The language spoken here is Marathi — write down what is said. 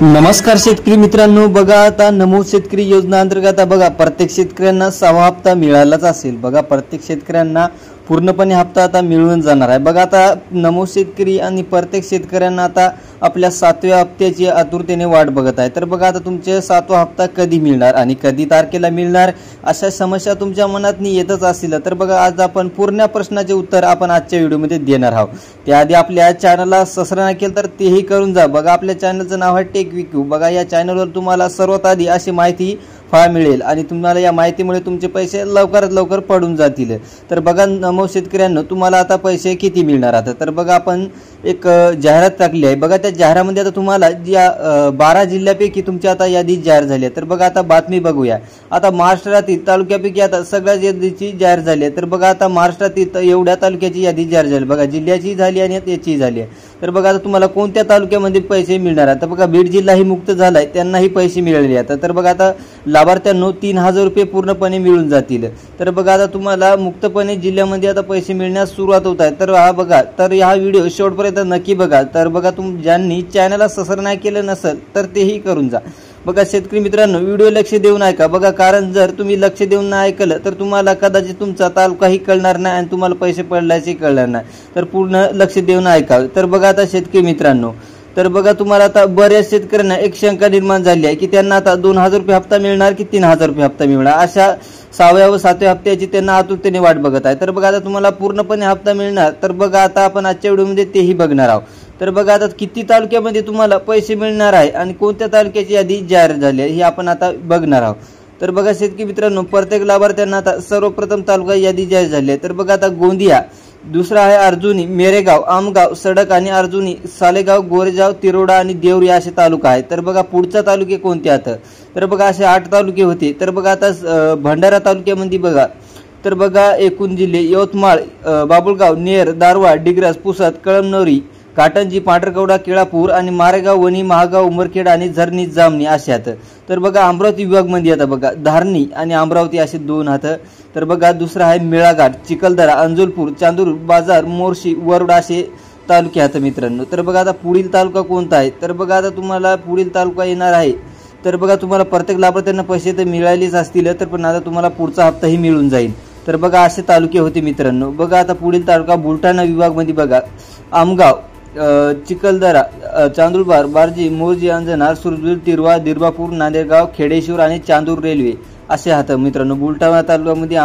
नमस्कार शेतकरी मित्रांनो, बघा आता नमो शेतकरी योजना अंतर्गत बघा प्रत्येक शेतकऱ्यांना 6वा हप्ता मिळालाच असेल। बघा प्रत्येक शेतकऱ्यांना पूर्णपणे हप्ता आता मिळून जाणार आहे। बघा आता नमो शेतकरी आणि प्रत्येक शेतकऱ्यांना आता आपल्या 7व्या हप्त्याची आतुरतेने वाट बघत आहे। तर बघा आता तुमचे 7वा हप्ता कधी मिळणार आणि कधी तारखेला मिळणार अशा समस्या तुमच्या मनात येतच असतील। तर बघा आज आपण पूर्ण प्रश्नाचे उत्तर आपण आजच्या व्हिडिओमध्ये देणार आहोत। त्याआधी आपल्या चॅनलला सबस्क्राइब नाही केलं तर तेही करून जा। बघा आपल्या चॅनलचं नाव आहे टेक विक्यू। बघा या चॅनलवर तुम्हाला सर्वात आधी अशी माहिती मिळेल आणि तुम्हाला या माहितीमुळे तुमचे पैसे लवकरात लवकर पडून जातील। तर बघा नमो शेतकऱ्यांनो, तुम्हाला आता पैसे किती मिळणार आता तर बघा आपण एक जाहिरात टाकली आहे। बघा त्या जाहिरामध्ये आता तुम्हाला ज्या 12 जिल्ह्यापैकी तुमची आता यादी जाहीर झाली आहे। तर बघा आता बातमी बघूया। आता महाराष्ट्रातील तालुक्यापैकी आता सगळ्या यादीची जाहीर झाली आहे। तर बघा आता महाराष्ट्रातील एवढ्या तालुक्याची यादी जाहीर झाली, बघा जिल्ह्याची झाली आणि याची झाली आहे। तर बघा आता तुम्हाला कोणत्या तालुक्यामध्ये पैसे मिळणार आता बघा बीड जिल्हाही मुक्त झालाय, त्यांनाही पैसे मिळाले आता। तर बघा आता लाभार्थ्यांना 3000 रुपये पूर्णपणे मिळून जातील। तर बघा आता तुम्हाला मुक्तपणे जिल्ह्यामध्ये आता पैसे मिळण्यास सुरुवात होत आहे। तर हा बघा, तर हा व्हिडिओ शेवटपर्यंत नक्की बघा। तर बघा ज्यांनी चॅनलला सबस्क्राइब नाही केलं नसेल तर तेही करून जा। बघा शेतकरी मित्रांनो, व्हिडिओ लक्ष देऊन ऐका बघा, कारण जर तुम्ही लक्ष देऊन नाही ऐकलं तर तुम्हाला कदाचित तुमचा तालुकाही कळणार नाही आणि तुम्हाला पैसे पडल्याचे कळणार नाही। तर पूर्ण लक्ष देऊन ऐका। तर बघा आता शेतकरी मित्रांनो, तर बघा तुम्हाला आता बऱ्याच शेतकऱ्यांना एक शंका निर्माण झाली आहे की त्यांना आता 2000 रुपये हप्ता मिळणार की 3000 रुपये हप्ता मिळणार, अशा 6व्या व 7व्या हप्त्याची त्यांना आतुरतेने वाट बघत आहे। तर बघा आता तुम्हाला पूर्णपणे हप्ता मिळणार। तर बघा आता आपण आजच्या व्हिडिओमध्ये तेही बघणार आहोत। तर बघा आता किती तालुक्यामध्ये तुम्हाला पैसे मिळणार आहे आणि कोणत्या तालुक्याची यादी जाहीर झाली आहे हे आपण आता बघणार आहोत। तर बघा शेतकरी मित्रांनो, प्रत्येक लाभार्थ्यांना आता सर्वप्रथम तालुका यादी जाहीर झाली आहे। तर बघा आता गोंदिया, दुसरा आहे अर्जुनी, मेरेगाव, आमगाव, सडक आणि अर्जुनी, सालेगाव, गोरेगाव, तिरोडा आणि देवरी असे तालुका आहेत। तर बघा पुढचा तालुके कोणते आहेत तर बघा असे 8 तालुके होते। तर बघा आता भंडारा तालुक्यामध्ये बघा, तर बघा एकूण जिल्हे यवतमाळ, बाबुळगाव, नेर, दारवा, डिग्रस, पुसद, कळमनुरी, काटंजी, पांढरकवडा, केळापूर आणि मारेगाव, वणी, महागाव, उमरखेड आणि झरणी, जामणी असे आहेत। तर बघा अमरावती विभागमध्ये आता बघा धारणी आणि अमरावती असे 2 आहेत। तर बघा दुसरा आहे मेळाघाट, चिखलदरा, अंजलपूर, चांदूर बाजार, मोर्शी, वरुड असे तालुके आहेत मित्रांनो। तर बघा आता पुढील तालुका कोणता आहे तर बघा आता तुम्हाला पुढील तालुका येणार आहे। तर बघा तुम्हाला प्रत्येक लाभार्थ्यांना पैसे तर मिळालेच असतील, तर पण आता तुम्हाला पुढचा हप्ताही मिळून जाईल। तर बघा असे तालुके होते मित्रांनो। बघा आता पुढील तालुका बुलढाणा विभागमध्ये बघा आमगाव, चिखलदरा, चांदूरबार, बार्जी, मोर्जी, अंजनार, सुरजूर, तिरवा, दिरबापूर, नांदेगाव, खेडेश्वर आणि चांदूर रेल्वे असे आहेत मित्रांनो बुलढाणा तालुक्यामध्ये।